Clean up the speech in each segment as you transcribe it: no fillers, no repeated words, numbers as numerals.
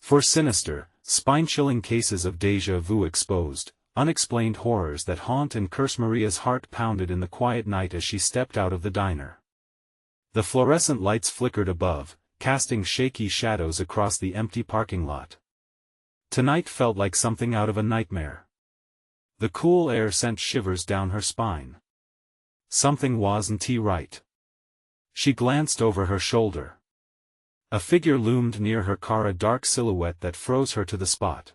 For Sinister, spine-chilling cases of déjà vu exposed, unexplained horrors that haunt and curse. Maria's heart pounded in the quiet night as she stepped out of the diner. The fluorescent lights flickered above, casting shaky shadows across the empty parking lot. Tonight felt like something out of a nightmare. The cool air sent shivers down her spine. Something wasn't right. She glanced over her shoulder. A figure loomed near her car, a dark silhouette that froze her to the spot.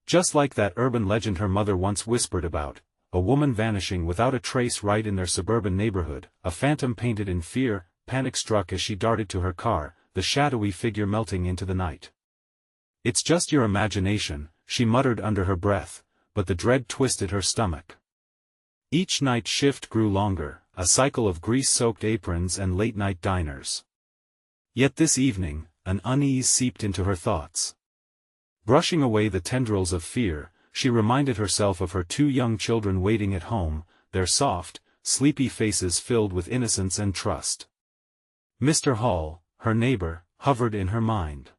Just like that urban legend her mother once whispered about, a woman vanishing without a trace right in their suburban neighborhood, a phantom painted in fear. Panic struck as she darted to her car, the shadowy figure melting into the night. "It's just your imagination," she muttered under her breath, but the dread twisted her stomach. Each night shift grew longer, a cycle of grease-soaked aprons and late-night diners. Yet this evening, an unease seeped into her thoughts. Brushing away the tendrils of fear, she reminded herself of her 2 young children waiting at home, their soft, sleepy faces filled with innocence and trust. Mr. Hall, her neighbor, hovered in her mind.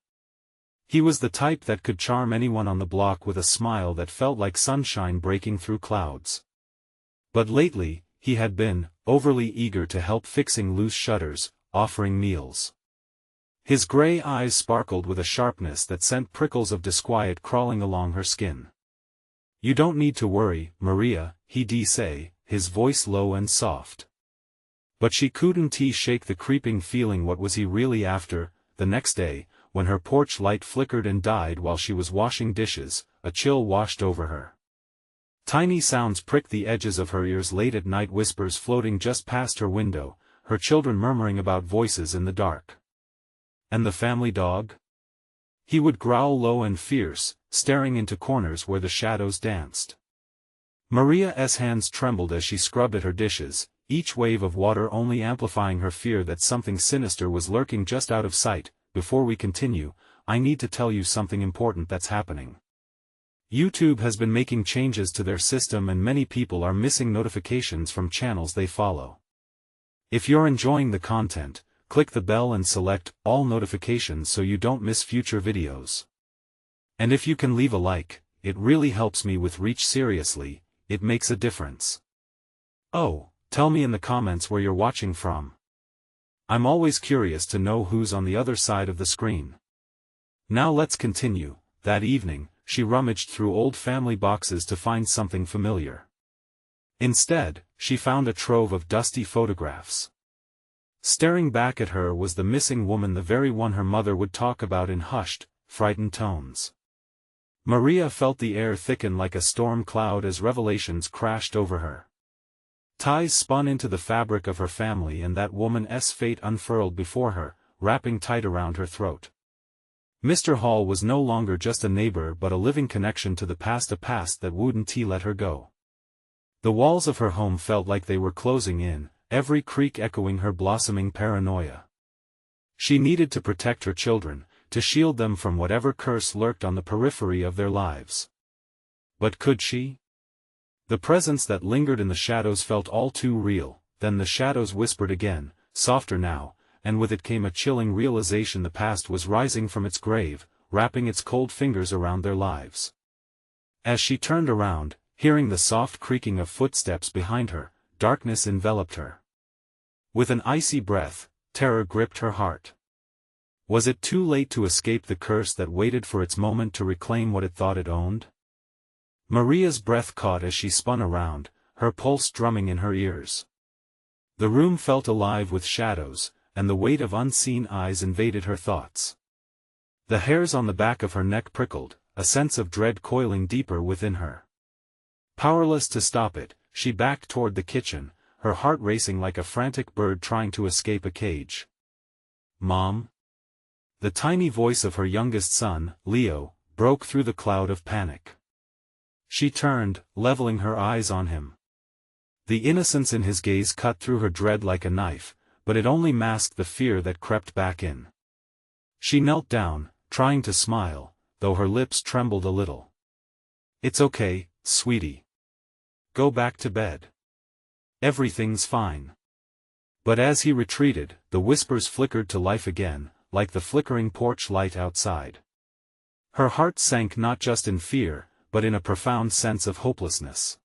He was the type that could charm anyone on the block with a smile that felt like sunshine breaking through clouds. But lately, he had been overly eager to help fixing loose shutters, offering meals. His gray eyes sparkled with a sharpness that sent prickles of disquiet crawling along her skin. "You don't need to worry, Maria," he'd say, his voice low and soft. But she couldn't shake the creeping feeling. What was he really after? The next day, when her porch light flickered and died while she was washing dishes, a chill washed over her. Tiny sounds pricked the edges of her ears late at night, whispers floating just past her window, her children murmuring about voices in the dark. And the family dog? He would growl low and fierce, staring into corners where the shadows danced. Maria's hands trembled as she scrubbed at her dishes, each wave of water only amplifying her fear that something sinister was lurking just out of sight. "Before we continue, I need to tell you something important that's happening. YouTube has been making changes to their system and many people are missing notifications from channels they follow. If you're enjoying the content, click the bell and select all notifications so you don't miss future videos. And if you can leave a like, it really helps me with reach. Seriously, it makes a difference. Oh, tell me in the comments where you're watching from. I'm always curious to know who's on the other side of the screen. Now let's continue. That evening, she rummaged through old family boxes to find something familiar. Instead, she found a trove of dusty photographs. Staring back at her was the missing woman, the very one her mother would talk about in hushed, frightened tones. Maria felt the air thicken like a storm cloud as revelations crashed over her. Ties spun into the fabric of her family and that woman's fate unfurled before her, wrapping tight around her throat. Mr. Hall was no longer just a neighbor but a living connection to the past, a past that wouldn't let her go. The walls of her home felt like they were closing in, every creak echoing her blossoming paranoia. She needed to protect her children, to shield them from whatever curse lurked on the periphery of their lives. But could she? The presence that lingered in the shadows felt all too real. Then the shadows whispered again, softer now, and with it came a chilling realization: the past was rising from its grave, wrapping its cold fingers around their lives. As she turned around, hearing the soft creaking of footsteps behind her, darkness enveloped her. With an icy breath, terror gripped her heart. Was it too late to escape the curse that waited for its moment to reclaim what it thought it owned? Maria's breath caught as she spun around, her pulse drumming in her ears. The room felt alive with shadows, and the weight of unseen eyes invaded her thoughts. The hairs on the back of her neck prickled, a sense of dread coiling deeper within her. Powerless to stop it, she backed toward the kitchen, her heart racing like a frantic bird trying to escape a cage. "Mom?" The tiny voice of her youngest son, Leo, broke through the cloud of panic. She turned, leveling her eyes on him. The innocence in his gaze cut through her dread like a knife, but it only masked the fear that crept back in. She knelt down, trying to smile, though her lips trembled a little. "It's okay, sweetie. Go back to bed. Everything's fine." But as he retreated, the whispers flickered to life again, like the flickering porch light outside. Her heart sank not just in fear, but in a profound sense of hopelessness.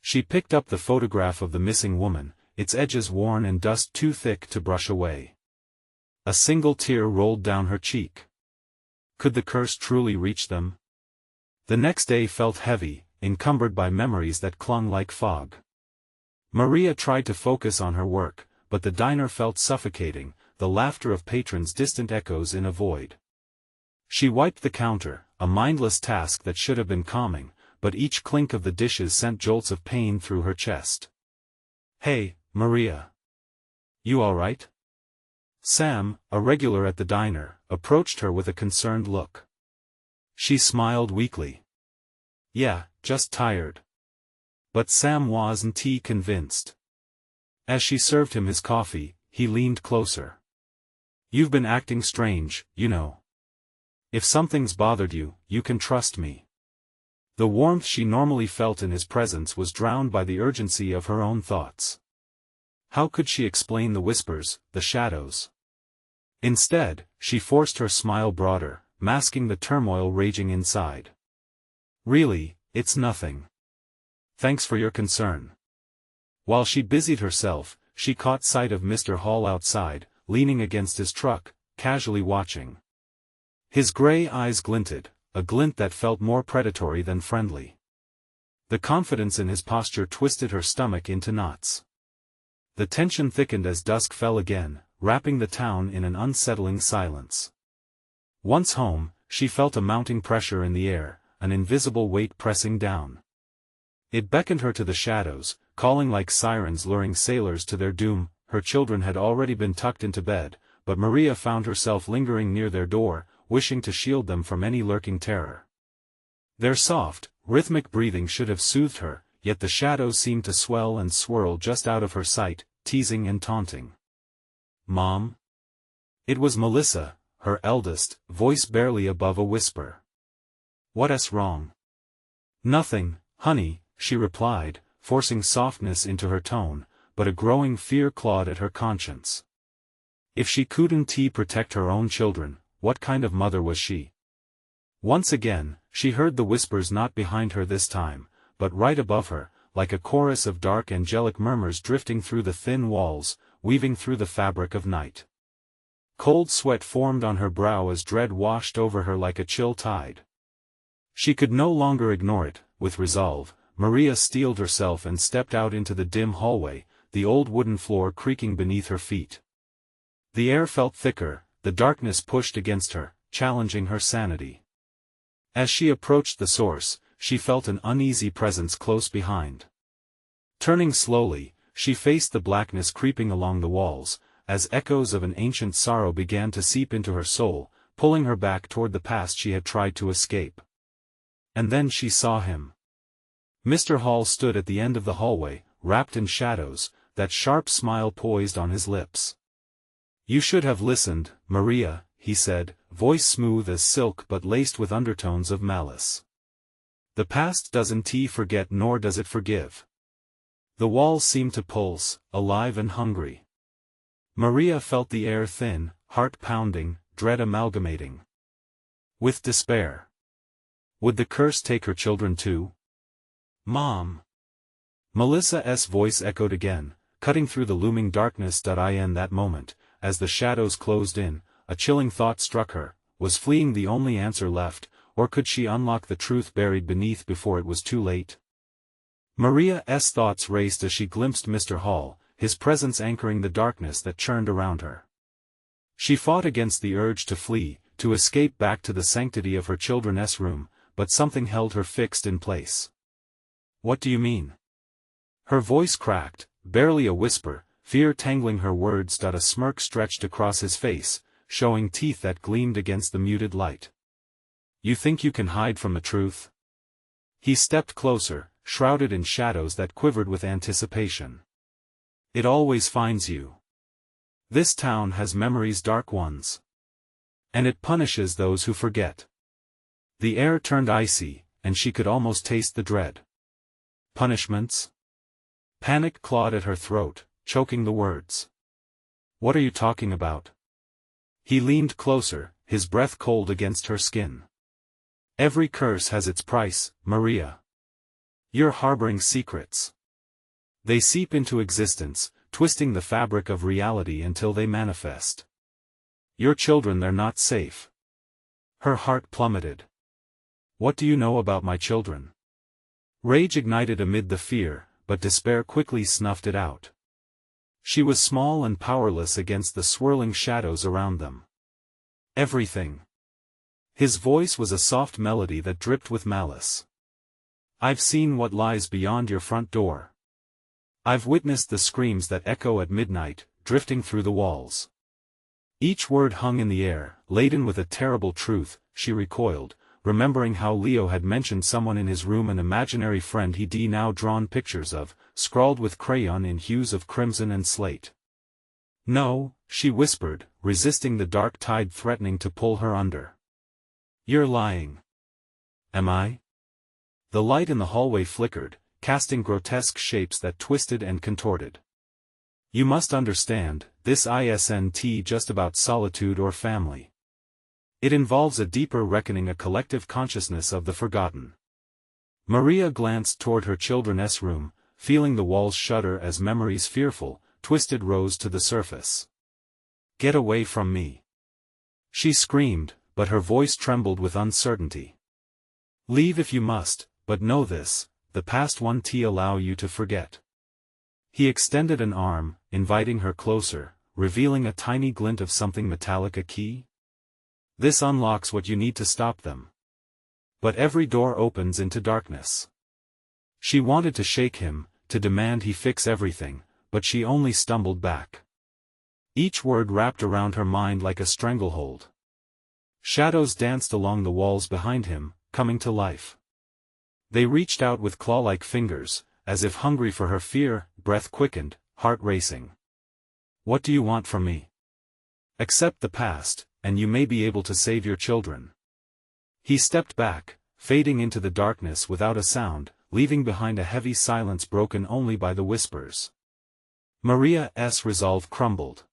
She picked up the photograph of the missing woman, its edges worn and dust too thick to brush away. A single tear rolled down her cheek. Could the curse truly reach them? The next day felt heavy, encumbered by memories that clung like fog. Maria tried to focus on her work, but the diner felt suffocating, the laughter of patrons distant echoes in a void. She wiped the counter, a mindless task that should have been calming, but each clink of the dishes sent jolts of pain through her chest. "Hey, Maria. You all right?" Sam, a regular at the diner, approached her with a concerned look. She smiled weakly. "Yeah, just tired." But Sam wasn't convinced. As she served him his coffee, he leaned closer. "You've been acting strange, you know. If something's bothered you, you can trust me." The warmth she normally felt in his presence was drowned by the urgency of her own thoughts. How could she explain the whispers, the shadows? Instead, she forced her smile broader, masking the turmoil raging inside. "Really, it's nothing. Thanks for your concern." While she busied herself, she caught sight of Mr. Hall outside, leaning against his truck, casually watching. His gray eyes glinted, a glint that felt more predatory than friendly. The confidence in his posture twisted her stomach into knots. The tension thickened as dusk fell again, wrapping the town in an unsettling silence. Once home, she felt a mounting pressure in the air, an invisible weight pressing down. It beckoned her to the shadows, calling like sirens luring sailors to their doom. Her children had already been tucked into bed, but Maria found herself lingering near their door, wishing to shield them from any lurking terror. Their soft, rhythmic breathing should have soothed her, yet the shadows seemed to swell and swirl just out of her sight, teasing and taunting. "Mom?" It was Melissa, her eldest, voice barely above a whisper. "What's wrong?" "Nothing, honey," she replied, forcing softness into her tone, but a growing fear clawed at her conscience. If she couldn't protect her own children, what kind of mother was she? Once again, she heard the whispers not behind her this time, but right above her, like a chorus of dark angelic murmurs drifting through the thin walls, weaving through the fabric of night. Cold sweat formed on her brow as dread washed over her like a chill tide. She could no longer ignore it. With resolve, Maria steeled herself and stepped out into the dim hallway, the old wooden floor creaking beneath her feet. The air felt thicker, the darkness pushed against her, challenging her sanity. As she approached the source, she felt an uneasy presence close behind. Turning slowly, she faced the blackness creeping along the walls, as echoes of an ancient sorrow began to seep into her soul, pulling her back toward the past she had tried to escape. And then she saw him. Mr. Hall stood at the end of the hallway, wrapped in shadows, that sharp smile poised on his lips. "You should have listened, Maria," he said, voice smooth as silk but laced with undertones of malice. "The past doesn't forget nor does it forgive." The walls seemed to pulse, alive and hungry. Maria felt the air thin, heart pounding, dread amalgamating with despair. Would the curse take her children too? "Mom!" Melissa's voice echoed again, cutting through the looming darkness. In that moment, as the shadows closed in, a chilling thought struck her. Was fleeing the only answer left, or could she unlock the truth buried beneath before it was too late? Maria's thoughts raced as she glimpsed Mr. Hall, his presence anchoring the darkness that churned around her. She fought against the urge to flee, to escape back to the sanctity of her children's room, but something held her fixed in place. "What do you mean?" Her voice cracked, barely a whisper, fear tangling her words. A smirk stretched across his face, showing teeth that gleamed against the muted light. "You think you can hide from the truth?" He stepped closer, shrouded in shadows that quivered with anticipation. "It always finds you. This town has memories, dark ones. And it punishes those who forget." The air turned icy, and she could almost taste the dread. "Punishments?" Panic clawed at her throat, choking the words. "What are you talking about?" He leaned closer, his breath cold against her skin. Every curse has its price, Maria. You're harboring secrets. They seep into existence, twisting the fabric of reality until they manifest. Your children, they're not safe. Her heart plummeted. What do you know about my children? Rage ignited amid the fear, but despair quickly snuffed it out. She was small and powerless against the swirling shadows around them. Everything. His voice was a soft melody that dripped with malice. I've seen what lies beyond your front door. I've witnessed the screams that echo at midnight, drifting through the walls. Each word hung in the air, laden with a terrible truth. She recoiled, remembering how Leo had mentioned someone in his room, an imaginary friend he'd now drawn pictures of, scrawled with crayon in hues of crimson and slate. No, she whispered, resisting the dark tide threatening to pull her under. You're lying. Am I? The light in the hallway flickered, casting grotesque shapes that twisted and contorted. You must understand, this isn't just about solitude or family. It involves a deeper reckoning, a collective consciousness of the forgotten. Maria glanced toward her children's room, feeling the walls shudder as memories fearful, twisted rose to the surface. Get away from me. She screamed, but her voice trembled with uncertainty. Leave if you must, but know this, the past won't allow you to forget. He extended an arm, inviting her closer, revealing a tiny glint of something metallic, a key. This unlocks what you need to stop them. But every door opens into darkness. She wanted to shake him, to demand he fix everything, but she only stumbled back. Each word wrapped around her mind like a stranglehold. Shadows danced along the walls behind him, coming to life. They reached out with claw-like fingers, as if hungry for her. Fear, breath quickened, heart racing. What do you want from me? Accept the past, and you may be able to save your children. He stepped back, fading into the darkness without a sound, leaving behind a heavy silence broken only by the whispers. Maria's resolve crumbled.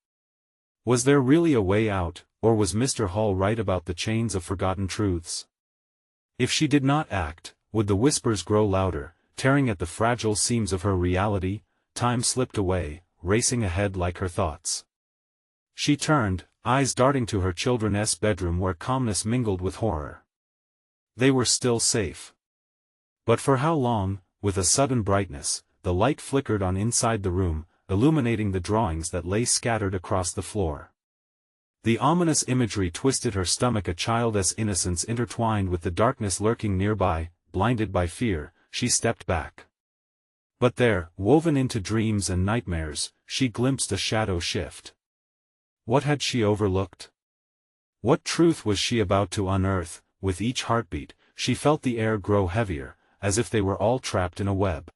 Was there really a way out, or was Mr. Hall right about the chains of forgotten truths? If she did not act, would the whispers grow louder, tearing at the fragile seams of her reality? Time slipped away, racing ahead like her thoughts. She turned, eyes darting to her children's bedroom where calmness mingled with horror. They were still safe. But for how long? With a sudden brightness, the light flickered on inside the room, illuminating the drawings that lay scattered across the floor. The ominous imagery twisted her stomach, a child's innocence intertwined with the darkness lurking nearby. Blinded by fear, she stepped back. But there, woven into dreams and nightmares, she glimpsed a shadow shift. What had she overlooked? What truth was she about to unearth? With each heartbeat, she felt the air grow heavier, as if they were all trapped in a web.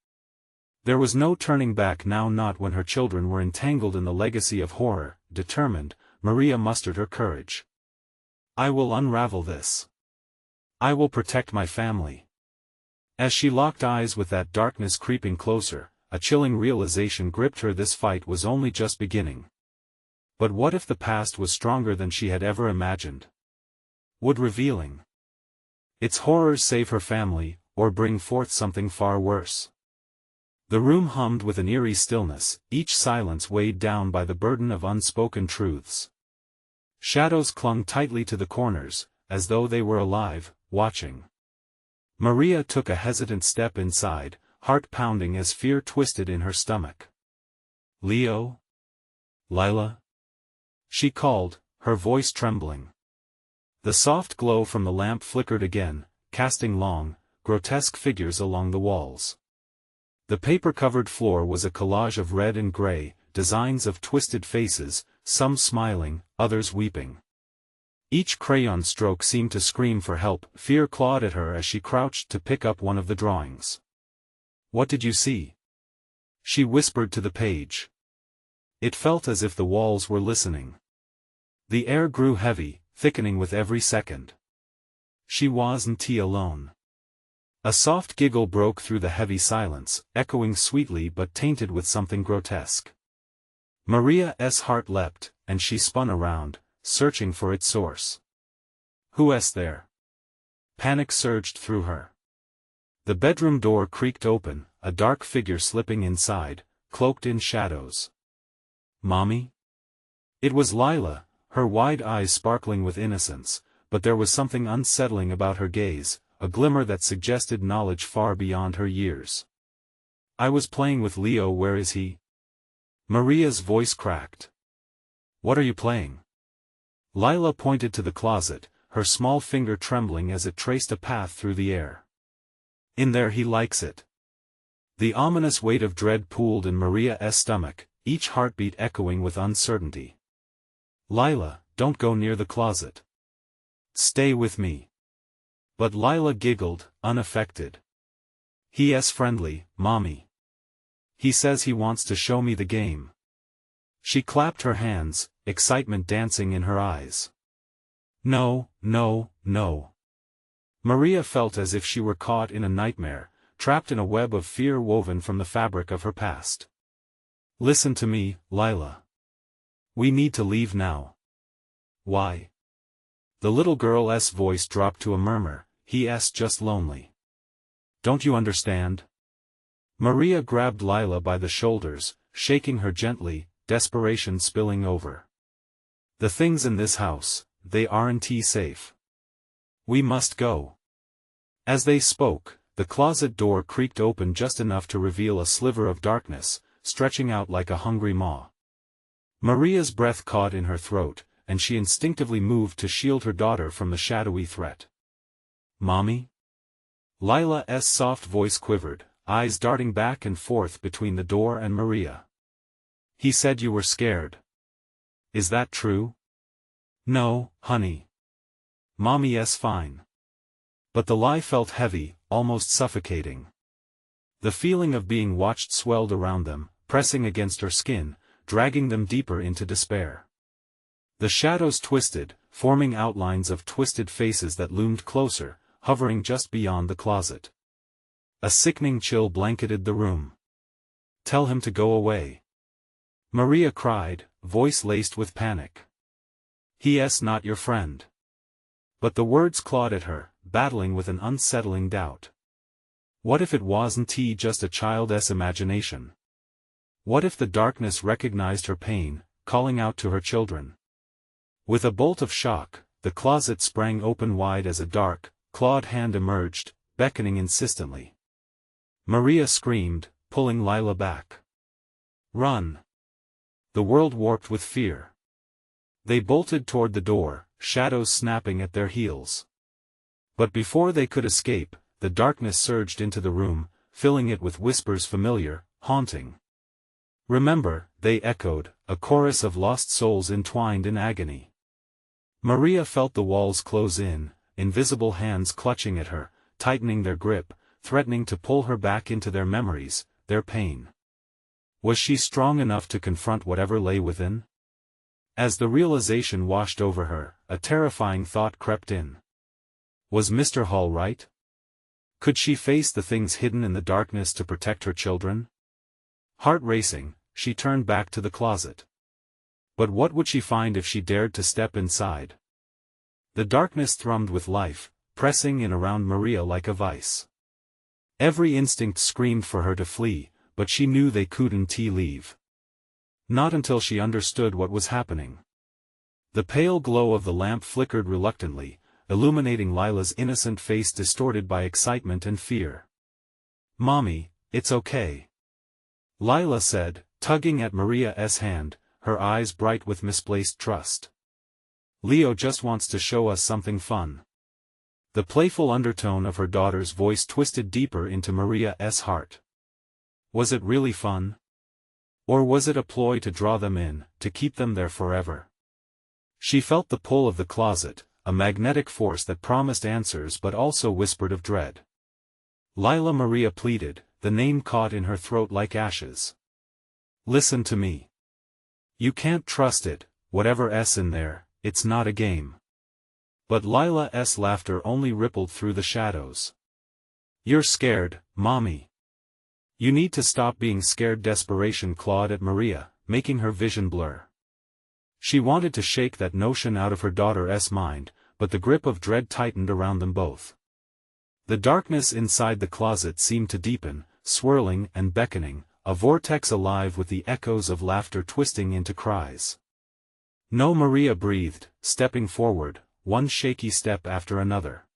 There was no turning back now, not when her children were entangled in the legacy of horror. Determined, Maria mustered her courage. I will unravel this. I will protect my family. As she locked eyes with that darkness creeping closer, a chilling realization gripped her. This fight was only just beginning. But what if the past was stronger than she had ever imagined? Would revealing its horrors save her family, or bring forth something far worse? The room hummed with an eerie stillness, each silence weighed down by the burden of unspoken truths. Shadows clung tightly to the corners, as though they were alive, watching. Maria took a hesitant step inside, heart pounding as fear twisted in her stomach. Leo? Lila? She called, her voice trembling. The soft glow from the lamp flickered again, casting long, grotesque figures along the walls. The paper-covered floor was a collage of red and gray, designs of twisted faces, some smiling, others weeping. Each crayon stroke seemed to scream for help. Fear clawed at her as she crouched to pick up one of the drawings. What did you see? She whispered to the page. It felt as if the walls were listening. The air grew heavy, thickening with every second. She wasn't alone. A soft giggle broke through the heavy silence, echoing sweetly but tainted with something grotesque. Maria's heart leapt, and she spun around, searching for its source. Who's there? Panic surged through her. The bedroom door creaked open, a dark figure slipping inside, cloaked in shadows. "Mommy?" It was Lila, her wide eyes sparkling with innocence, but there was something unsettling about her gaze, a glimmer that suggested knowledge far beyond her years. "I was playing with Leo. Where is he?" Maria's voice cracked. "What are you playing?" Lila pointed to the closet, her small finger trembling as it traced a path through the air. "In there. He likes it." The ominous weight of dread pooled in Maria's stomach, each heartbeat echoing with uncertainty. "Lila, don't go near the closet. Stay with me." But Lila giggled, unaffected. "He's friendly, Mommy. He says he wants to show me the game." She clapped her hands, excitement dancing in her eyes. "No, no, no." Maria felt as if she were caught in a nightmare, trapped in a web of fear woven from the fabric of her past. "Listen to me, Lila. We need to leave now." "Why?" The little girl's voice dropped to a murmur. "He's just lonely. Don't you understand?" Maria grabbed Lila by the shoulders, shaking her gently, desperation spilling over. "The things in this house, they aren't safe. We must go." As they spoke, the closet door creaked open just enough to reveal a sliver of darkness, stretching out like a hungry maw. Maria's breath caught in her throat, and she instinctively moved to shield her daughter from the shadowy threat. "Mommy?" Lila's soft voice quivered, eyes darting back and forth between the door and Maria. "He said you were scared. Is that true?" "No, honey. Mommy's fine." But the lie felt heavy, almost suffocating. The feeling of being watched swelled around them, pressing against her skin, dragging them deeper into despair. The shadows twisted, forming outlines of twisted faces that loomed closer, hovering just beyond the closet. A sickening chill blanketed the room. "Tell him to go away," Maria cried, voice laced with panic. "He's not your friend." But the words clawed at her, battling with an unsettling doubt. What if it wasn't just a child's imagination? What if the darkness recognized her pain, calling out to her children? With a bolt of shock, the closet sprang open wide as a dark, clawed hand emerged, beckoning insistently. Maria screamed, pulling Lila back. "Run!" The world warped with fear. They bolted toward the door, shadows snapping at their heels. But before they could escape, the darkness surged into the room, filling it with whispers familiar, haunting. "Remember," they echoed, a chorus of lost souls entwined in agony. Maria felt the walls close in, invisible hands clutching at her, tightening their grip, threatening to pull her back into their memories, their pain. Was she strong enough to confront whatever lay within? As the realization washed over her, a terrifying thought crept in. Was Mr. Hall right? Could she face the things hidden in the darkness to protect her children? Heart racing, she turned back to the closet. But what would she find if she dared to step inside? The darkness thrummed with life, pressing in around Maria like a vice. Every instinct screamed for her to flee, but she knew they couldn't leave. Not until she understood what was happening. The pale glow of the lamp flickered reluctantly, illuminating Lila's innocent face distorted by excitement and fear. "Mommy, it's okay," Lila said, tugging at Maria's hand, her eyes bright with misplaced trust. "Leo just wants to show us something fun." The playful undertone of her daughter's voice twisted deeper into Maria's heart. Was it really fun? Or was it a ploy to draw them in, to keep them there forever? She felt the pull of the closet, a magnetic force that promised answers but also whispered of dread. Lila, Maria pleaded, the name caught in her throat like ashes. "Listen to me. You can't trust it, whatever's in there, it's not a game." But Lila's laughter only rippled through the shadows. "You're scared, Mommy. You need to stop being scared." Desperation clawed at Maria, making her vision blur. She wanted to shake that notion out of her daughter's mind, but the grip of dread tightened around them both. The darkness inside the closet seemed to deepen, swirling and beckoning, a vortex alive with the echoes of laughter twisting into cries. No, Maria breathed, stepping forward, one shaky step after another.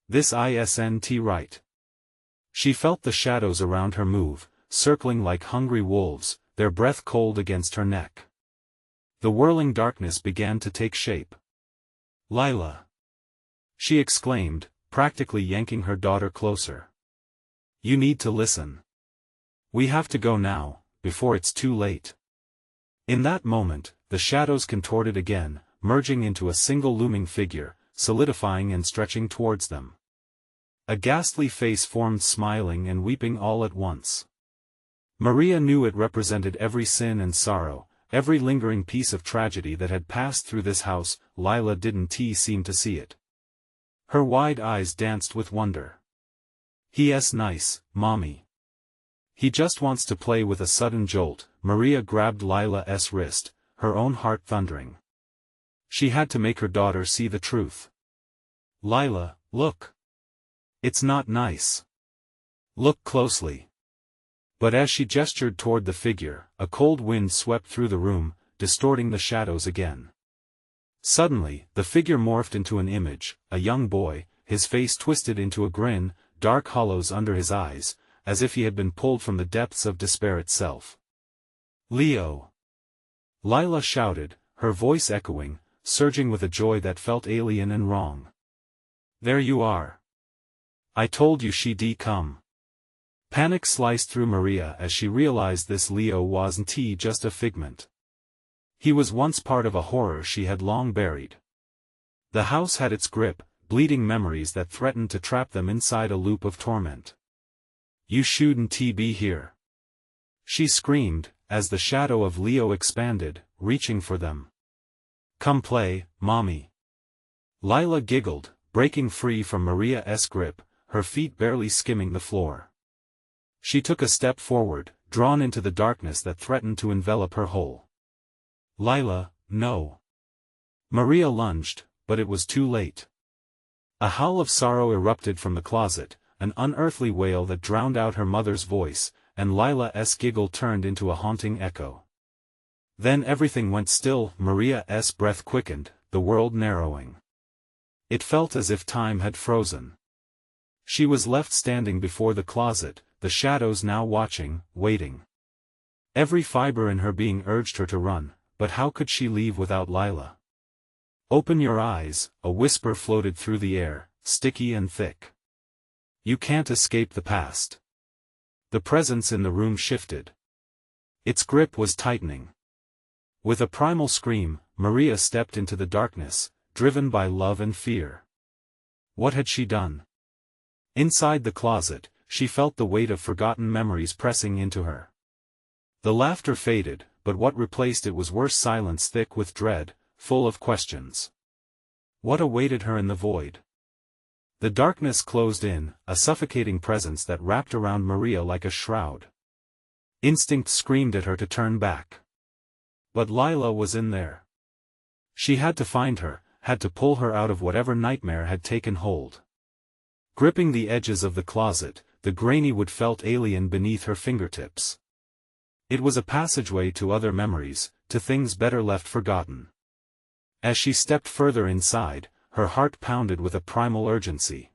This isn't right. She felt the shadows around her move, circling like hungry wolves, their breath cold against her neck. The whirling darkness began to take shape. "Lila!" she exclaimed, practically yanking her daughter closer. "You need to listen. We have to go now, before it's too late." In that moment, the shadows contorted again, merging into a single looming figure, solidifying and stretching towards them. A ghastly face formed, smiling and weeping all at once. Maria knew it represented every sin and sorrow, every lingering piece of tragedy that had passed through this house. Lila didn't seem to see it. Her wide eyes danced with wonder. "He's nice, Mommy. He just wants to play." With a sudden jolt, Maria grabbed Lila's wrist, her own heart thundering. She had to make her daughter see the truth. "Lila, look. It's not nice. Look closely." But as she gestured toward the figure, a cold wind swept through the room, distorting the shadows again. Suddenly, the figure morphed into an image, a young boy, his face twisted into a grin, dark hollows under his eyes, as if he had been pulled from the depths of despair itself. "Leo!" Lila shouted, her voice echoing, surging with a joy that felt alien and wrong. "There you are. I told you she'd come." Panic sliced through Maria as she realized this Leo wasn't just a figment. He was once part of a horror she had long buried. The house had its grip, bleeding memories that threatened to trap them inside a loop of torment. "You shouldn't be here," she screamed, as the shadow of Leo expanded, reaching for them. "Come play, Mommy." Lila giggled, breaking free from Maria's grip, her feet barely skimming the floor. She took a step forward, drawn into the darkness that threatened to envelop her whole. "Lila, no." Maria lunged, but it was too late. A howl of sorrow erupted from the closet, an unearthly wail that drowned out her mother's voice, and Lila's giggle turned into a haunting echo. Then everything went still. Maria's breath quickened, the world narrowing. It felt as if time had frozen. She was left standing before the closet, the shadows now watching, waiting. Every fiber in her being urged her to run, but how could she leave without Lila? "Open your eyes," a whisper floated through the air, sticky and thick. "You can't escape the past." The presence in the room shifted. Its grip was tightening. With a primal scream, Maria stepped into the darkness, driven by love and fear. What had she done? Inside the closet, she felt the weight of forgotten memories pressing into her. The laughter faded, but what replaced it was worse, silence thick with dread, full of questions. What awaited her in the void? The darkness closed in, a suffocating presence that wrapped around Maria like a shroud. Instinct screamed at her to turn back. But Lila was in there. She had to find her, had to pull her out of whatever nightmare had taken hold. Gripping the edges of the closet, the grainy wood felt alien beneath her fingertips. It was a passageway to other memories, to things better left forgotten. As she stepped further inside, her heart pounded with a primal urgency.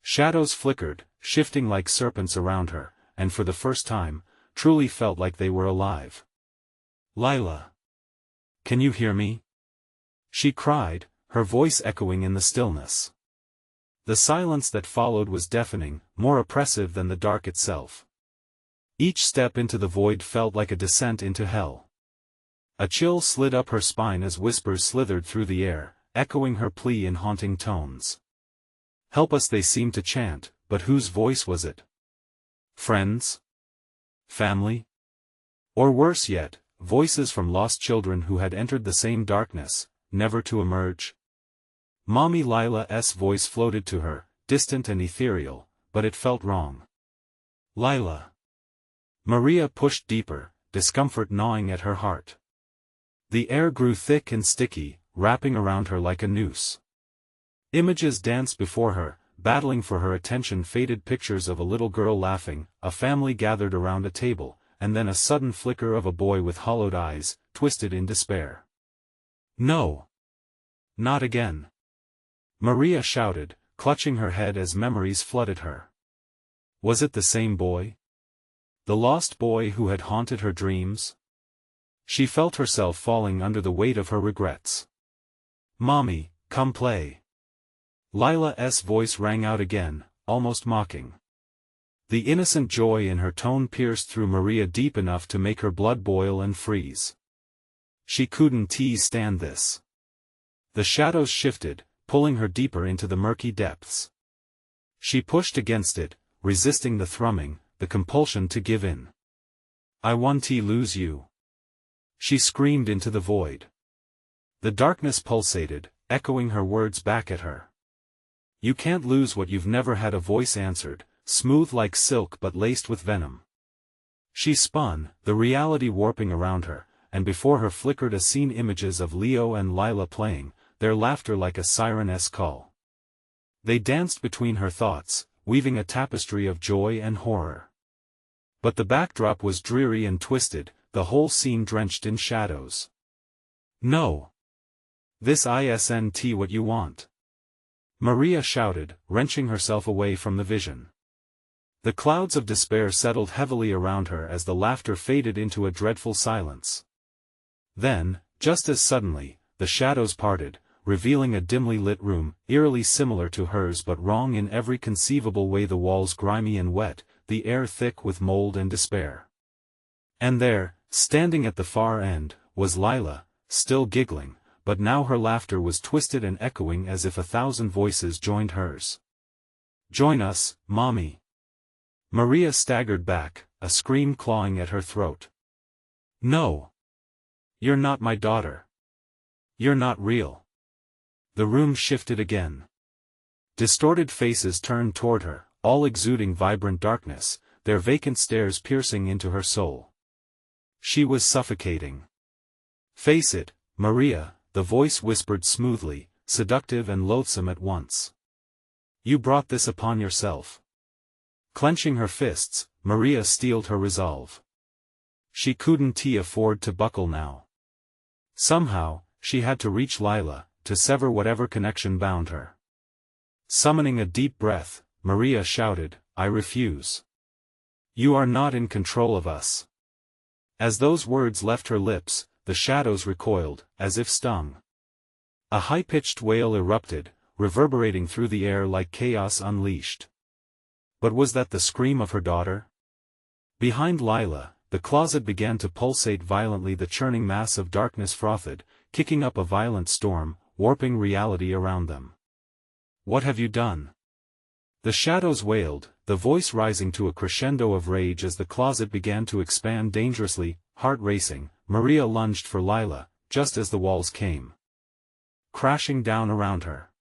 Shadows flickered, shifting like serpents around her, and for the first time, truly felt like they were alive. "Lila! Can you hear me?" she cried, her voice echoing in the stillness. The silence that followed was deafening, more oppressive than the dark itself. Each step into the void felt like a descent into hell. A chill slid up her spine as whispers slithered through the air, echoing her plea in haunting tones. "Help us," they seemed to chant, but whose voice was it? Friends? Family? Or worse yet, voices from lost children who had entered the same darkness, never to emerge? Mommy Lila's voice floated to her, distant and ethereal, but it felt wrong. "Lila." Maria pushed deeper, discomfort gnawing at her heart. The air grew thick and sticky, wrapping around her like a noose. Images danced before her, battling for her attention faded pictures of a little girl laughing, a family gathered around a table, and then a sudden flicker of a boy with hollowed eyes, twisted in despair. "No! Not again!" Maria shouted, clutching her head as memories flooded her. Was it the same boy? The lost boy who had haunted her dreams? She felt herself falling under the weight of her regrets. "Mommy, come play." Lila's voice rang out again, almost mocking. The innocent joy in her tone pierced through Maria deep enough to make her blood boil and freeze. She couldn't stand this. The shadows shifted, pulling her deeper into the murky depths. She pushed against it, resisting the thrumming, the compulsion to give in. "I want to lose you," she screamed into the void. The darkness pulsated, echoing her words back at her. "You can't lose what you've never had," a voice answered, smooth like silk but laced with venom. She spun, the reality warping around her, and before her flickered a scene, images of Leo and Lila playing, their laughter like a siren-esque call. They danced between her thoughts, weaving a tapestry of joy and horror. But the backdrop was dreary and twisted, the whole scene drenched in shadows. "No! This isn't what you want!" Maria shouted, wrenching herself away from the vision. The clouds of despair settled heavily around her as the laughter faded into a dreadful silence. Then, just as suddenly, the shadows parted, revealing a dimly lit room, eerily similar to hers but wrong in every conceivable way, the walls grimy and wet, the air thick with mold and despair. And there, standing at the far end, was Lila, still giggling, but now her laughter was twisted and echoing as if 1,000 voices joined hers. "Join us, Mommy!" Maria staggered back, a scream clawing at her throat. "No! You're not my daughter. You're not real." The room shifted again. Distorted faces turned toward her, all exuding vibrant darkness, their vacant stares piercing into her soul. She was suffocating. "Face it, Maria," the voice whispered smoothly, seductive and loathsome at once. "You brought this upon yourself." Clenching her fists, Maria steeled her resolve. She couldn't afford to buckle now. Somehow, she had to reach Lila, to sever whatever connection bound her. Summoning a deep breath, Maria shouted, "I refuse. You are not in control of us." As those words left her lips, the shadows recoiled, as if stung. A high-pitched wail erupted, reverberating through the air like chaos unleashed. But was that the scream of her daughter? Behind Lila, the closet began to pulsate violently, the churning mass of darkness frothed, kicking up a violent storm, warping reality around them. "What have you done?" The shadows wailed, the voice rising to a crescendo of rage as the closet began to expand dangerously, heart racing. Maria lunged for Lila, just as the walls came crashing down around her.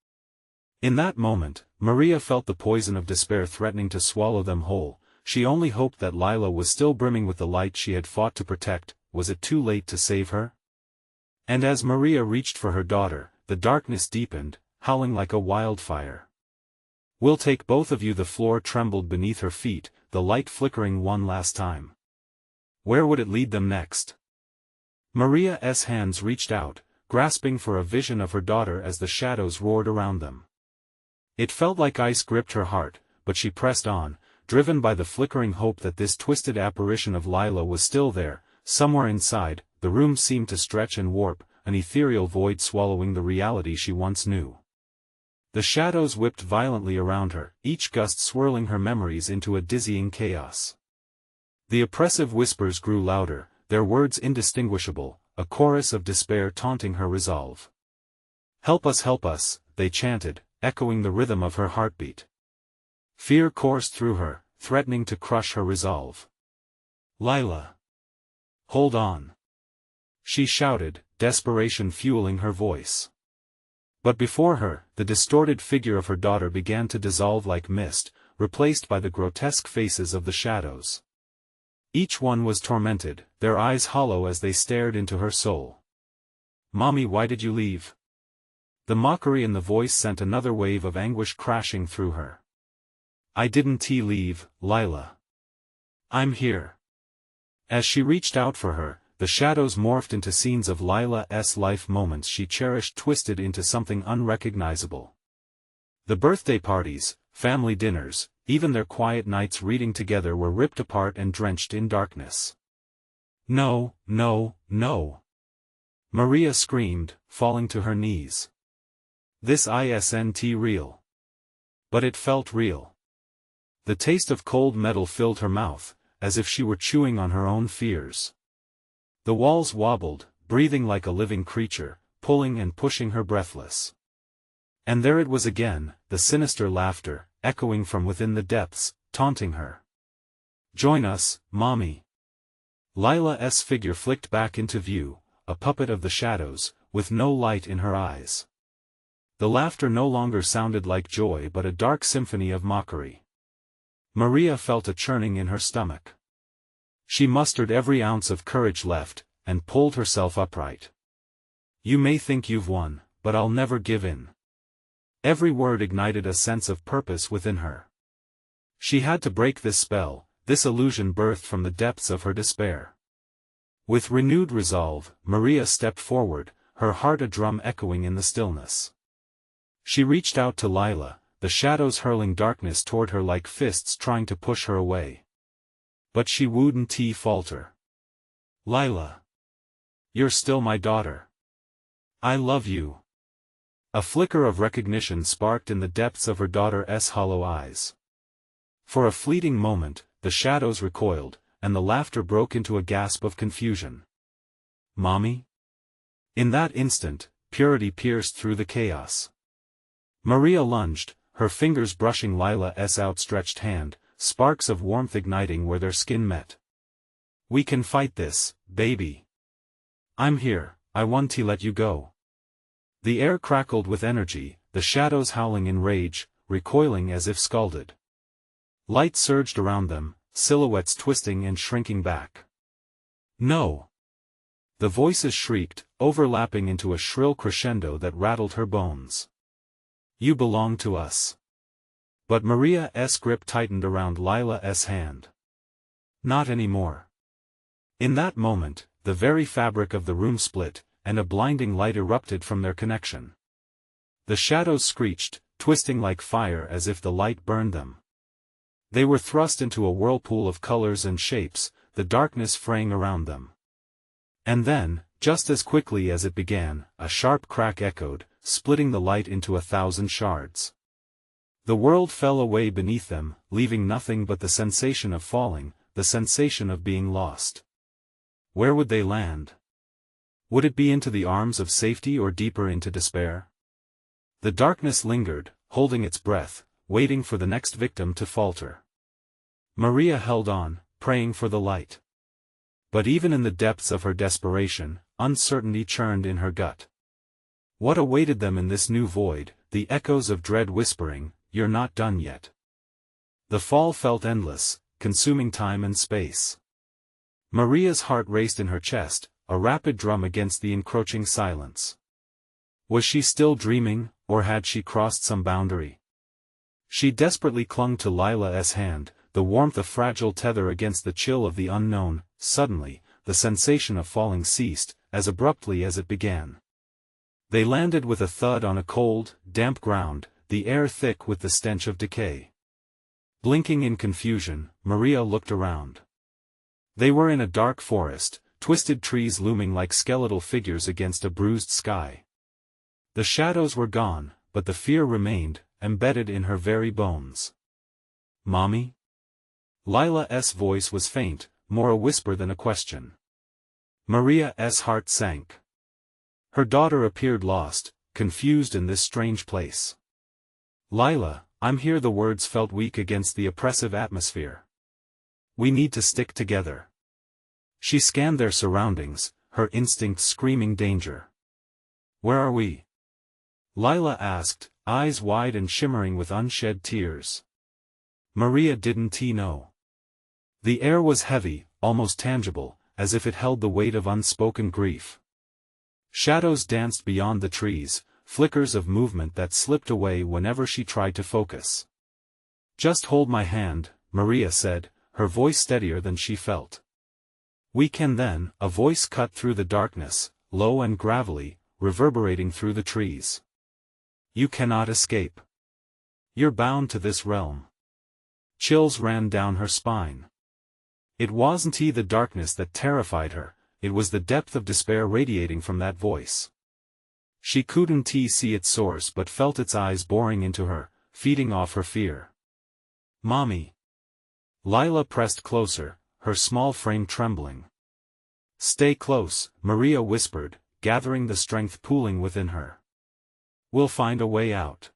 In that moment, Maria felt the poison of despair threatening to swallow them whole. She only hoped that Lila was still brimming with the light she had fought to protect. Was it too late to save her? And as Maria reached for her daughter, the darkness deepened, howling like a wildfire. "We'll take both of you." The floor trembled beneath her feet, the light flickering one last time. Where would it lead them next? Maria's hands reached out, grasping for a vision of her daughter as the shadows roared around them. It felt like ice gripped her heart, but she pressed on, driven by the flickering hope that this twisted apparition of Lila was still there, somewhere inside. The room seemed to stretch and warp, an ethereal void swallowing the reality she once knew. The shadows whipped violently around her, each gust swirling her memories into a dizzying chaos. The oppressive whispers grew louder, their words indistinguishable, a chorus of despair taunting her resolve. Help us," they chanted, echoing the rhythm of her heartbeat. Fear coursed through her, threatening to crush her resolve. "Lila! Hold on!" she shouted, desperation fueling her voice. But before her, the distorted figure of her daughter began to dissolve like mist, replaced by the grotesque faces of the shadows. Each one was tormented, their eyes hollow as they stared into her soul. "Mommy, why did you leave?" The mockery in the voice sent another wave of anguish crashing through her. I didn't leave, Lila. I'm here. As she reached out for her, the shadows morphed into scenes of Lila's life, moments she cherished twisted into something unrecognizable. The birthday parties, family dinners, even their quiet nights reading together were ripped apart and drenched in darkness. No, no, no. Maria screamed, falling to her knees. This isn't real. But it felt real. The taste of cold metal filled her mouth, as if she were chewing on her own fears. The walls wobbled, breathing like a living creature, pulling and pushing her breathless. And there it was again, the sinister laughter, echoing from within the depths, taunting her. Join us, Mommy. Lila's figure flicked back into view, a puppet of the shadows, with no light in her eyes. The laughter no longer sounded like joy but a dark symphony of mockery. Maria felt a churning in her stomach. She mustered every ounce of courage left, and pulled herself upright. You may think you've won, but I'll never give in. Every word ignited a sense of purpose within her. She had to break this spell, this illusion birthed from the depths of her despair. With renewed resolve, Maria stepped forward, her heart a drum echoing in the stillness. She reached out to Lila, the shadows hurling darkness toward her like fists trying to push her away. But she wouldn't falter. Lila. You're still my daughter. I love you. A flicker of recognition sparked in the depths of her daughter's hollow eyes. For a fleeting moment, the shadows recoiled, and the laughter broke into a gasp of confusion. Mommy? In that instant, purity pierced through the chaos. Maria lunged, her fingers brushing Lila's outstretched hand, sparks of warmth igniting where their skin met. We can fight this, baby. I'm here, I want to let you go. The air crackled with energy, the shadows howling in rage, recoiling as if scalded. Light surged around them, silhouettes twisting and shrinking back. No! The voices shrieked, overlapping into a shrill crescendo that rattled her bones. You belong to us. But Maria's grip tightened around Lila's hand. Not anymore. In that moment, the very fabric of the room split, and a blinding light erupted from their connection. The shadows screeched, twisting like fire as if the light burned them. They were thrust into a whirlpool of colors and shapes, the darkness fraying around them. And then, just as quickly as it began, a sharp crack echoed, splitting the light into 1,000 shards. The world fell away beneath them, leaving nothing but the sensation of falling, the sensation of being lost. Where would they land? Would it be into the arms of safety or deeper into despair? The darkness lingered, holding its breath, waiting for the next victim to falter. Maria held on, praying for the light. But even in the depths of her desperation, uncertainty churned in her gut. What awaited them in this new void, the echoes of dread whispering, "You're not done yet." The fall felt endless, consuming time and space. Maria's heart raced in her chest, a rapid drum against the encroaching silence. Was she still dreaming, or had she crossed some boundary? She desperately clung to Lila's hand, the warmth a fragile tether against the chill of the unknown. Suddenly, the sensation of falling ceased, as abruptly as it began. They landed with a thud on a cold, damp ground, the air thick with the stench of decay. Blinking in confusion, Maria looked around. They were in a dark forest, twisted trees looming like skeletal figures against a bruised sky. The shadows were gone, but the fear remained, embedded in her very bones. Mommy? Lila's voice was faint, more a whisper than a question. Maria's heart sank. Her daughter appeared lost, confused in this strange place. Lila, I'm here. The words felt weak against the oppressive atmosphere. We need to stick together. She scanned their surroundings, her instincts screaming danger. Where are we? Lila asked, eyes wide and shimmering with unshed tears. Maria didn't know. The air was heavy, almost tangible, as if it held the weight of unspoken grief. Shadows danced beyond the trees, flickers of movement that slipped away whenever she tried to focus. "Just hold my hand," Maria said, her voice steadier than she felt. "We can then," a voice cut through the darkness, low and gravelly, reverberating through the trees. "You cannot escape. You're bound to this realm." Chills ran down her spine. It wasn't the darkness that terrified her, it was the depth of despair radiating from that voice. She couldn't see its source but felt its eyes boring into her, feeding off her fear. "Mommy." Lila pressed closer, her small frame trembling. "Stay close," Maria whispered, gathering the strength pooling within her. "We'll find a way out."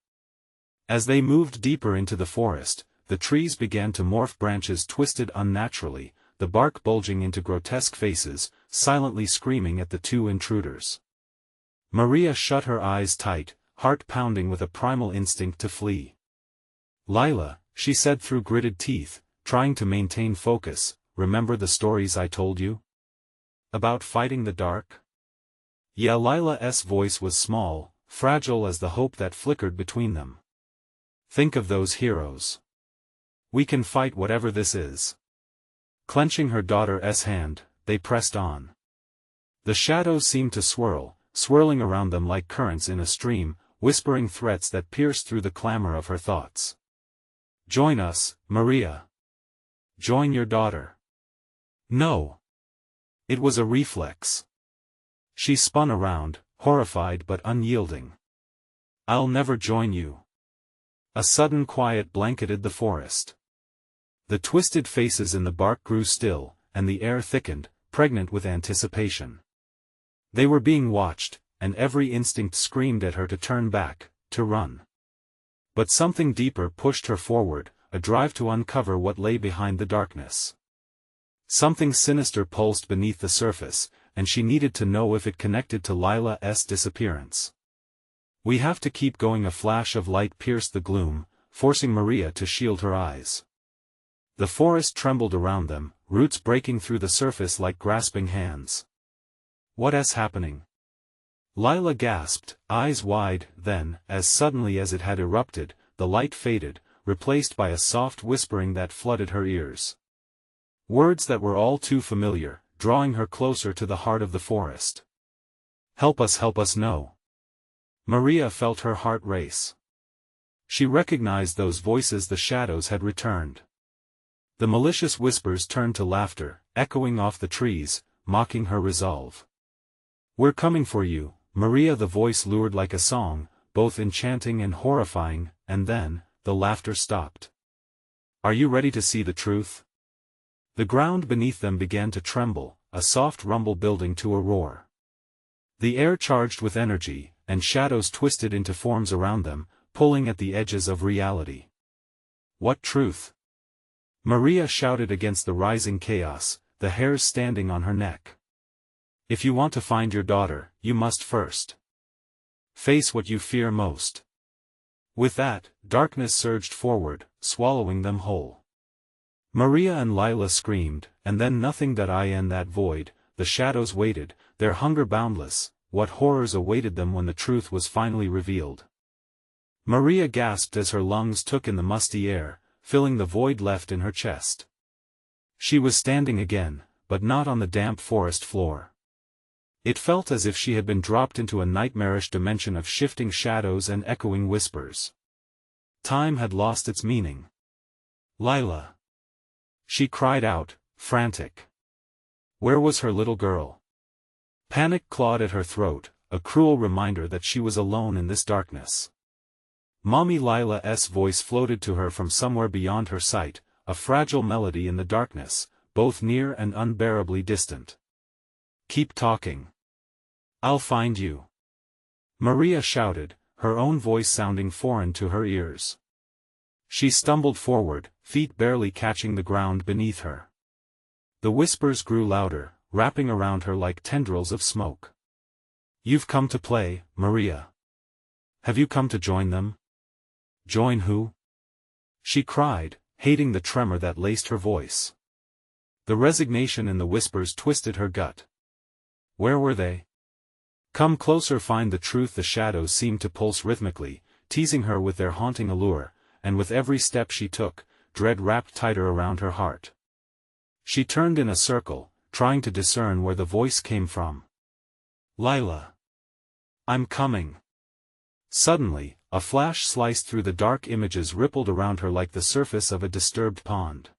As they moved deeper into the forest, the trees began to morph, branches twisted unnaturally, the bark bulging into grotesque faces, silently screaming at the two intruders. Maria shut her eyes tight, heart pounding with a primal instinct to flee. "Lila," she said through gritted teeth, trying to maintain focus, "remember the stories I told you? About fighting the dark?" Yeah, Lila's voice was small, fragile as the hope that flickered between them. "Think of those heroes. We can fight whatever this is." Clenching her daughter's hand, they pressed on. The shadows seemed to swirling around them like currents in a stream, whispering threats that pierced through the clamor of her thoughts. "Join us, Maria. Join your daughter." "No." It was a reflex. She spun around, horrified but unyielding. "I'll never join you." A sudden quiet blanketed the forest. The twisted faces in the bark grew still, and the air thickened, pregnant with anticipation. They were being watched, and every instinct screamed at her to turn back, to run. But something deeper pushed her forward, a drive to uncover what lay behind the darkness. Something sinister pulsed beneath the surface, and she needed to know if it connected to Lila's disappearance. "We have to keep going." A flash of light pierced the gloom, forcing Maria to shield her eyes. The forest trembled around them, roots breaking through the surface like grasping hands. "What's happening?" Lila gasped, eyes wide, then, as suddenly as it had erupted, the light faded, replaced by a soft whispering that flooded her ears. Words that were all too familiar, drawing her closer to the heart of the forest. Help us, no." Maria felt her heart race. She recognized those voices. The shadows had returned. The malicious whispers turned to laughter, echoing off the trees, mocking her resolve. "We're coming for you, Maria." The voice lured like a song, both enchanting and horrifying, and then, the laughter stopped. "Are you ready to see the truth?" The ground beneath them began to tremble, a soft rumble building to a roar. The air charged with energy, and shadows twisted into forms around them, pulling at the edges of reality. "What truth?" Maria shouted against the rising chaos, the hairs standing on her neck. "If you want to find your daughter, you must first face what you fear most." With that, darkness surged forward, swallowing them whole. Maria and Lila screamed, and then nothing in that void. The shadows waited, their hunger boundless. What horrors awaited them when the truth was finally revealed? Maria gasped as her lungs took in the musty air, filling the void left in her chest. She was standing again, but not on the damp forest floor. It felt as if she had been dropped into a nightmarish dimension of shifting shadows and echoing whispers. Time had lost its meaning. "Lila!" She cried out, frantic. Where was her little girl? Panic clawed at her throat, a cruel reminder that she was alone in this darkness. Mommy. Lila's voice floated to her from somewhere beyond her sight, a fragile melody in the darkness, both near and unbearably distant. "Keep talking. I'll find you." Maria shouted, her own voice sounding foreign to her ears. She stumbled forward, feet barely catching the ground beneath her. The whispers grew louder, wrapping around her like tendrils of smoke. "You've come to play, Maria. Have you come to join them?" "Join who?" she cried, hating the tremor that laced her voice. The resignation in the whispers twisted her gut. Where were they? Come closer, find the truth. The shadows seemed to pulse rhythmically, teasing her with their haunting allure, and with every step she took, dread wrapped tighter around her heart. She turned in a circle, trying to discern where the voice came from. Lila. I'm coming. Suddenly, a flash sliced through the dark. Images rippled around her like the surface of a disturbed pond.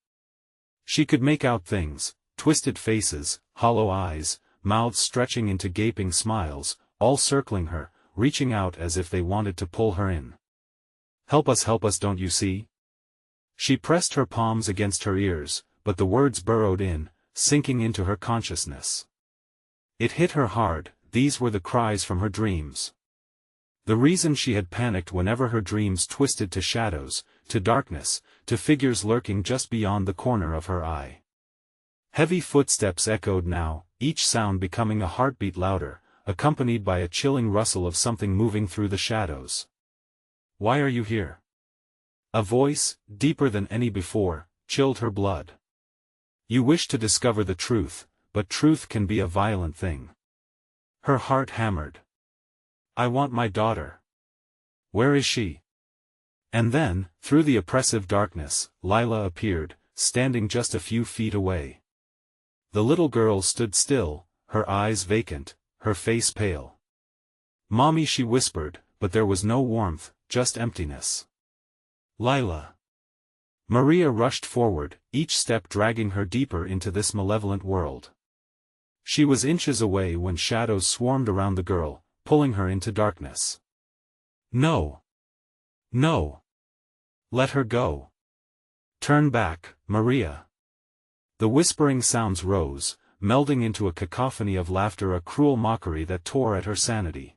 She could make out things, twisted faces, hollow eyes, mouths stretching into gaping smiles, all circling her, reaching out as if they wanted to pull her in. Help us, don't you see? She pressed her palms against her ears, but the words burrowed in, sinking into her consciousness. It hit her hard, these were the cries from her dreams. The reason she had panicked whenever her dreams twisted to shadows, to darkness, to figures lurking just beyond the corner of her eye. Heavy footsteps echoed now, each sound becoming a heartbeat louder, accompanied by a chilling rustle of something moving through the shadows. Why are you here? A voice, deeper than any before, chilled her blood. You wish to discover the truth, but truth can be a violent thing. Her heart hammered. I want my daughter. Where is she? And then, through the oppressive darkness, Lila appeared, standing just a few feet away. The little girl stood still, her eyes vacant, her face pale. Mommy, she whispered, but there was no warmth, just emptiness. Lila. Maria rushed forward, each step dragging her deeper into this malevolent world. She was inches away when shadows swarmed around the girl, pulling her into darkness. No. No. Let her go. Turn back, Maria. The whispering sounds rose, melding into a cacophony of laughter, a cruel mockery that tore at her sanity.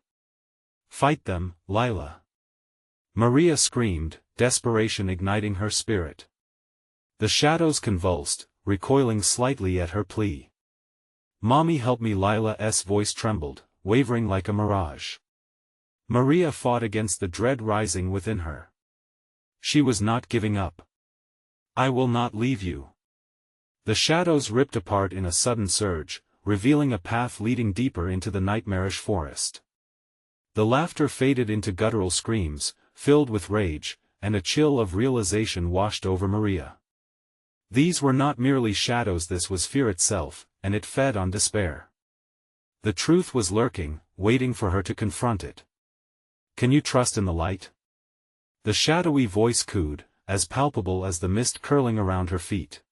Fight them, Lila. Maria screamed, desperation igniting her spirit. The shadows convulsed, recoiling slightly at her plea. Mommy, help me. Lila's voice trembled, wavering like a mirage. Maria fought against the dread rising within her. She was not giving up. I will not leave you. The shadows ripped apart in a sudden surge, revealing a path leading deeper into the nightmarish forest. The laughter faded into guttural screams, filled with rage, and a chill of realization washed over Maria. These were not merely shadows, this was fear itself, and it fed on despair. The truth was lurking, waiting for her to confront it. Can you trust in the light? The shadowy voice cooed, as palpable as the mist curling around her feet.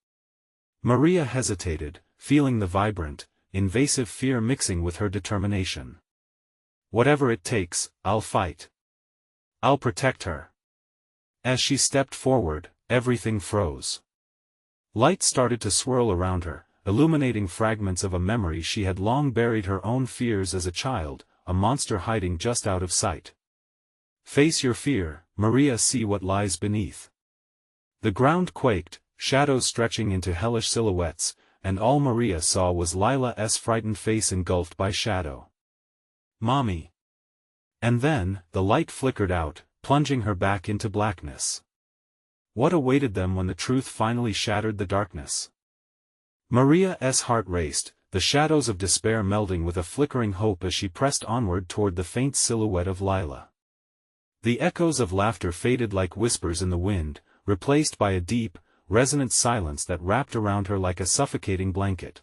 Maria hesitated, feeling the vibrant, invasive fear mixing with her determination. Whatever it takes, I'll fight. I'll protect her. As she stepped forward, everything froze. Light started to swirl around her, illuminating fragments of a memory she had long buried, her own fears as a child, a monster hiding just out of sight. Face your fear, Maria, see what lies beneath. The ground quaked, shadows stretching into hellish silhouettes, and all Maria saw was Lila's frightened face engulfed by shadow. Mommy. And then, the light flickered out, plunging her back into blackness. What awaited them when the truth finally shattered the darkness? Maria's heart raced, the shadows of despair melding with a flickering hope as she pressed onward toward the faint silhouette of Lila. The echoes of laughter faded like whispers in the wind, replaced by a deep, resonant silence that wrapped around her like a suffocating blanket.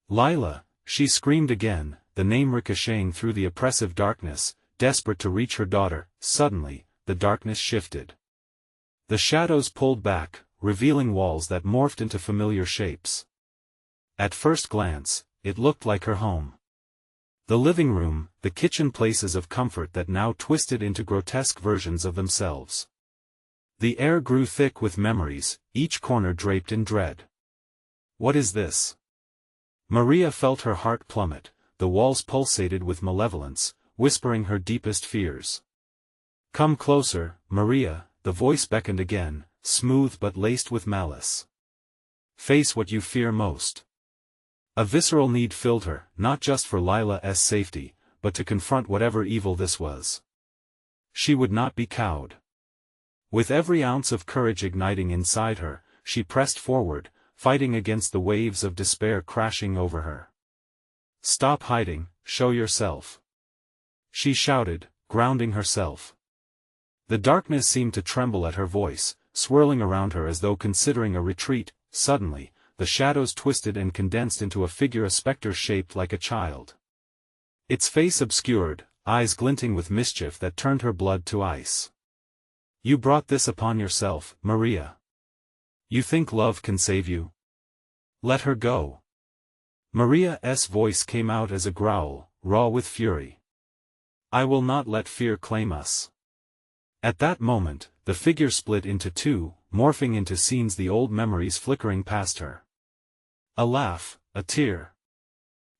Lila, she screamed again, the name ricocheting through the oppressive darkness, desperate to reach her daughter. Suddenly, the darkness shifted. The shadows pulled back, revealing walls that morphed into familiar shapes. At first glance, it looked like her home. The living room, the kitchen, places of comfort that now twisted into grotesque versions of themselves. The air grew thick with memories, each corner draped in dread. What is this? Maria felt her heart plummet, the walls pulsated with malevolence, whispering her deepest fears. Come closer, Maria, the voice beckoned again, smooth but laced with malice. Face what you fear most. A visceral need filled her, not just for Lila's safety, but to confront whatever evil this was. She would not be cowed. With every ounce of courage igniting inside her, she pressed forward, fighting against the waves of despair crashing over her. Stop hiding, show yourself. she shouted, grounding herself. The darkness seemed to tremble at her voice, swirling around her as though considering a retreat. Suddenly, the shadows twisted and condensed into a figure, a spectre shaped like a child. Its face obscured, eyes glinting with mischief that turned her blood to ice. You brought this upon yourself, Maria. You think love can save you? Let her go. Maria's voice came out as a growl, raw with fury. I will not let fear claim us. At that moment, the figure split into two, morphing into scenes, the old memories flickering past her. A laugh, a tear.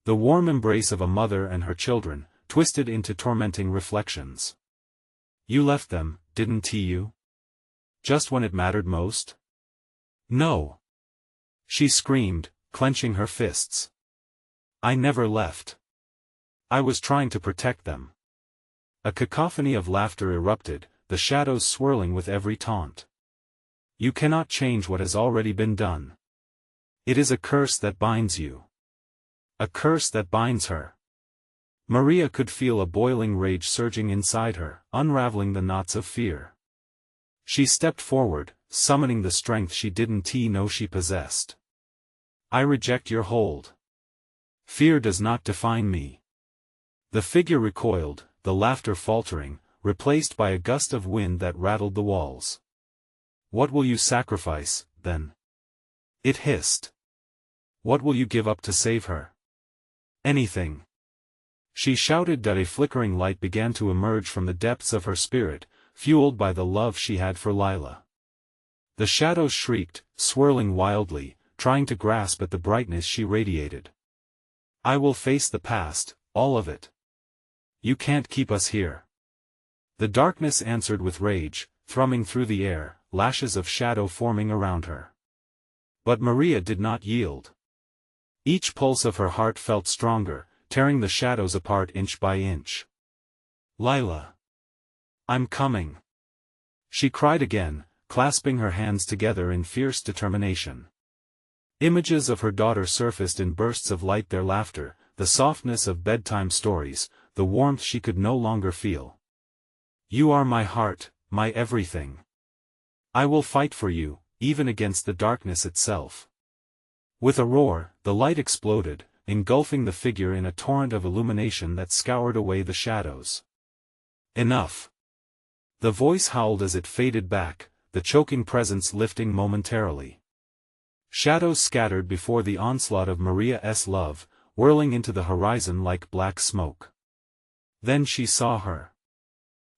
The warm embrace of a mother and her children, twisted into tormenting reflections. You left them, didn't you? Just when it mattered most? No. She screamed, clenching her fists. I never left. I was trying to protect them. A cacophony of laughter erupted, the shadows swirling with every taunt. You cannot change what has already been done. It is a curse that binds you. A curse that binds her. Maria could feel a boiling rage surging inside her, unraveling the knots of fear. She stepped forward, summoning the strength she didn't know she possessed. I reject your hold. Fear does not define me. The figure recoiled, the laughter faltering, replaced by a gust of wind that rattled the walls. What will you sacrifice, then? It hissed. What will you give up to save her? Anything. She shouted that a flickering light began to emerge from the depths of her spirit, fueled by the love she had for Lila. The shadows shrieked, swirling wildly, trying to grasp at the brightness she radiated. I will face the past, all of it. You can't keep us here. The darkness answered with rage, thrumming through the air, lashes of shadow forming around her. But Maria did not yield. Each pulse of her heart felt stronger, tearing the shadows apart inch by inch. Lila. I'm coming. She cried again, clasping her hands together in fierce determination. Images of her daughter surfaced in bursts of light, their laughter, the softness of bedtime stories, the warmth she could no longer feel. You are my heart, my everything. I will fight for you, even against the darkness itself. With a roar, the light exploded, engulfing the figure in a torrent of illumination that scoured away the shadows. Enough. The voice howled as it faded back, the choking presence lifting momentarily. Shadows scattered before the onslaught of Maria's love, whirling into the horizon like black smoke. Then she saw her.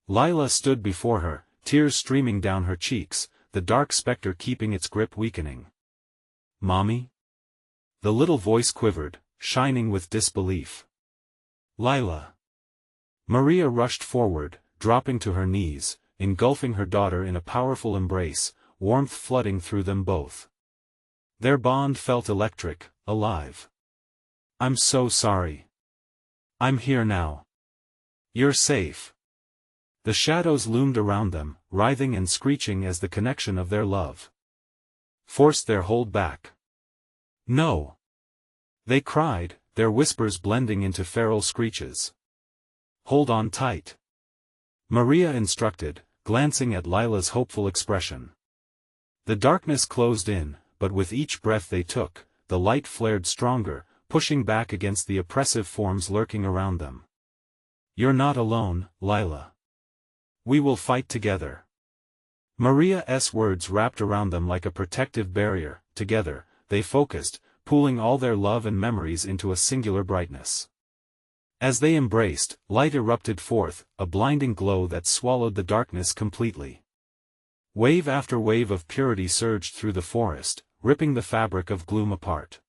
Lila stood before her, tears streaming down her cheeks, the dark specter keeping its grip weakening. Mommy? The little voice quivered, shining with disbelief. Lila. Maria rushed forward, dropping to her knees, engulfing her daughter in a powerful embrace, warmth flooding through them both. Their bond felt electric, alive. I'm so sorry. I'm here now. You're safe. The shadows loomed around them, writhing and screeching as the connection of their love forced their hold back. No. They cried, their whispers blending into feral screeches. Hold on tight. Maria instructed, glancing at Lila's hopeful expression. The darkness closed in, but with each breath they took, the light flared stronger, pushing back against the oppressive forms lurking around them. You're not alone, Lila. We will fight together. Maria's words wrapped around them like a protective barrier. Together, they focused, pooling all their love and memories into a singular brightness. As they embraced, light erupted forth, a blinding glow that swallowed the darkness completely. Wave after wave of purity surged through the forest, ripping the fabric of gloom apart.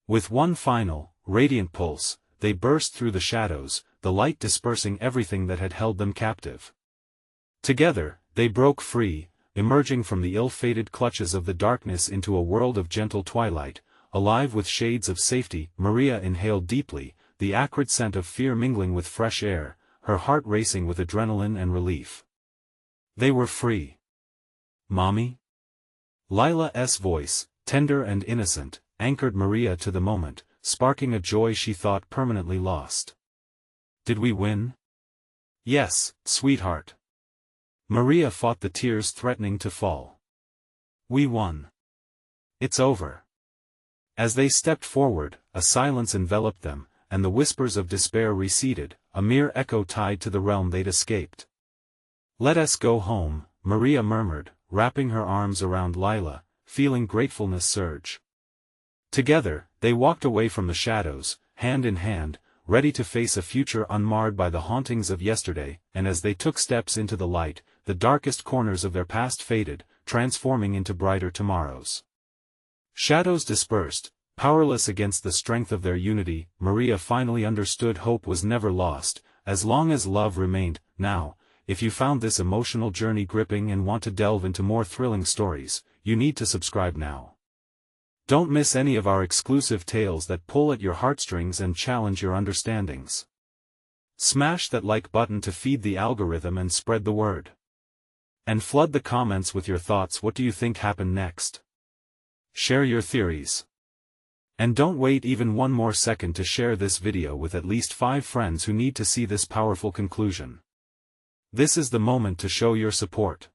With one final, radiant pulse, they burst through the shadows, the light dispersing everything that had held them captive. Together, they broke free, emerging from the ill-fated clutches of the darkness into a world of gentle twilight, alive with shades of safety. Maria inhaled deeply, the acrid scent of fear mingling with fresh air, her heart racing with adrenaline and relief. They were free. Mommy? Lila's voice, tender and innocent, anchored Maria to the moment, sparking a joy she thought permanently lost. Did we win? Yes, sweetheart. Maria fought the tears threatening to fall. We won. It's over. As they stepped forward, a silence enveloped them, and the whispers of despair receded, a mere echo tied to the realm they'd escaped. Let us go home, Maria murmured, wrapping her arms around Lila, feeling gratefulness surge. Together, they walked away from the shadows, hand in hand, ready to face a future unmarred by the hauntings of yesterday, and as they took steps into the light, the darkest corners of their past faded, transforming into brighter tomorrows. Shadows dispersed, powerless against the strength of their unity. Maria finally understood hope was never lost, as long as love remained. Now, if you found this emotional journey gripping and want to delve into more thrilling stories, you need to subscribe now. Don't miss any of our exclusive tales that pull at your heartstrings and challenge your understandings. Smash that like button to feed the algorithm and spread the word. And flood the comments with your thoughts. What do you think happened next? Share your theories. And don't wait even one more second to share this video with at least 5 friends who need to see this powerful conclusion. This is the moment to show your support.